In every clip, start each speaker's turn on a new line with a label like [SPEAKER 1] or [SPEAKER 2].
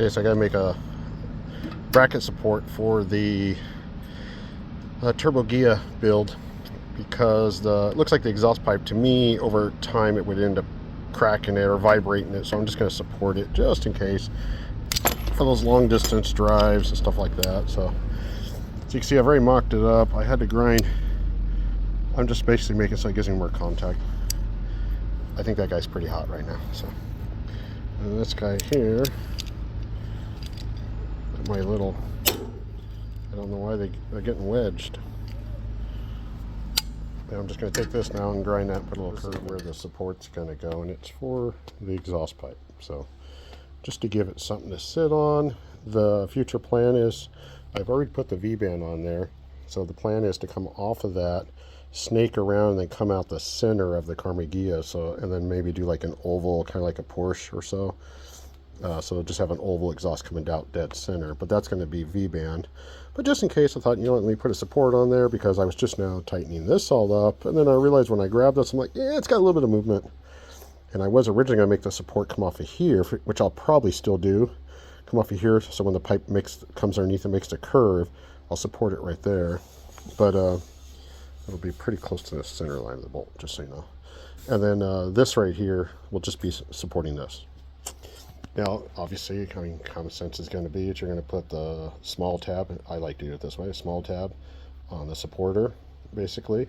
[SPEAKER 1] Okay, so I gotta make a bracket support for the Turbo Ghia build because it looks like the exhaust pipe, to me, over time it would end up cracking it or vibrating it, so I'm just going to support it just in case for those long distance drives and stuff like that. So you can see I've already mocked it up. I had to grind. I'm just basically making so it gives me more contact. I think that guy's pretty hot right now. So, and this guy here, my little, I don't know why they're getting wedged. I'm just going to take this now and grind that and put a little curve where the support's going to go, and it's for the exhaust pipe. So just to give it something to sit on. The future plan is, I've already put the V-band on there, so the plan is to come off of that, snake around, and then come out the center of the VW Ghia, so, and then maybe do like an oval, kind of like a Porsche or so. So just have an oval exhaust coming out dead center, but that's going to be V-band. But just in case, I thought, you know what, let me put a support on there because I was just now tightening this all up, and then I realized when I grabbed this, I'm like, yeah, it's got a little bit of movement. And I was originally going to make the support come off of here, which I'll probably still do, come off of here, so when the pipe comes underneath and makes the curve, I'll support it right there. But it'll be pretty close to the center line of the bolt, just so you know. And then this right here will just be supporting this. Now, obviously, I mean, common sense is going to be that you're going to put the small tab, I like to do it this way, a small tab on the supporter, basically,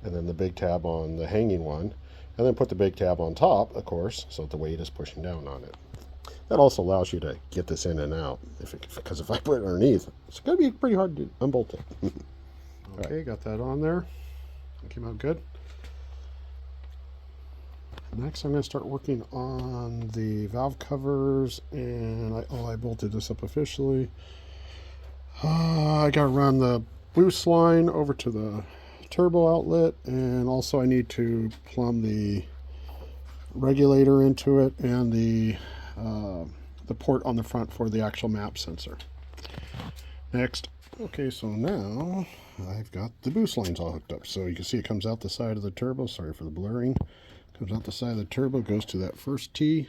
[SPEAKER 1] and then the big tab on the hanging one, and then put the big tab on top, of course, so that the weight is pushing down on it. That also allows you to get this in and out, because if I put it underneath, it's going to be pretty hard to unbolt it. Okay, got that on there. It came out good. Next, I'm going to start working on the valve covers, and I bolted this up officially. I got to run the boost line over to the turbo outlet, and also I need to plumb the regulator into it and the port on the front for the actual map sensor. Next, okay, so now I've got the boost lines all hooked up. So you can see it comes out the side of the turbo. Sorry for the blurring. Comes out the side of the turbo, goes to that first T,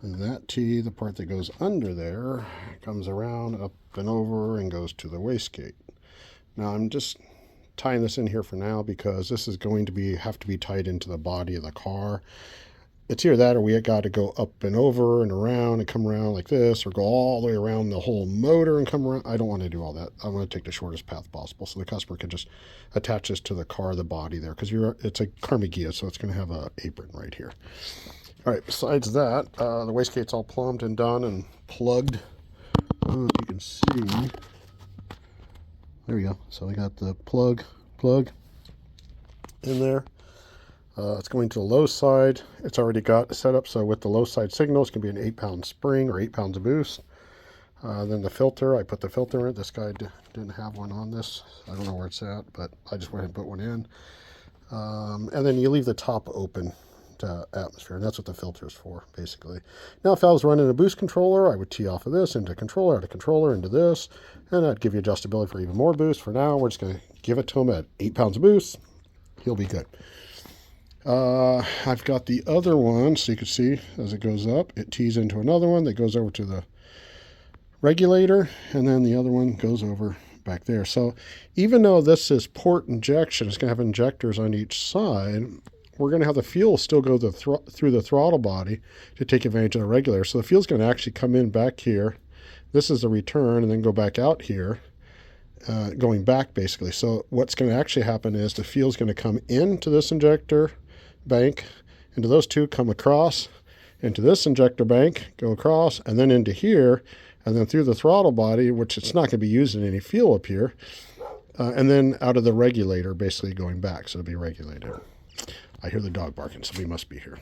[SPEAKER 1] and that T, the part that goes under there, comes around, up and over, and goes to the wastegate. Now I'm just tying this in here for now because this is going to have to be tied into the body of the car. It's either that or we got to go up and over and around and come around like this, or go all the way around the whole motor and come around. I don't want to do all that. I want to take the shortest path possible so the customer can just attach this to the car, the body there, because it's a VW Ghia, so it's going to have an apron right here. All right, besides that, the wastegate's all plumbed and done and plugged. I don't know if you can see. There we go. So I got the plug in there. It's going to the low side. It's already got set up, so with the low side signal, it's going to be an 8-pound spring or 8 pounds of boost. Then the filter, I put the filter in. This guy didn't have one on this. I don't know where it's at, but I just went ahead and put one in. And then you leave the top open to atmosphere, and that's what the filter is for, basically. Now, if I was running a boost controller, I would tee off of this into controller, out of controller into this, and that'd give you adjustability for even more boost. For now, we're just going to give it to him at 8 pounds of boost. He'll be good. I've got the other one, so you can see as it goes up, it tees into another one that goes over to the regulator, and then the other one goes over back there. So even though this is port injection, it's going to have injectors on each side, we're going to have the fuel still go through the throttle body to take advantage of the regulator. So the fuel's going to actually come in back here. This is the return, and then go back out here. Going back, basically. So what's going to actually happen is the fuel's going to come into this injector bank, into those two, come across, into this injector bank, go across, and then into here, and then through the throttle body, which it's not going to be using any fuel up here, and then out of the regulator, basically going back, so it'll be regulated. I hear the dog barking, somebody must be here.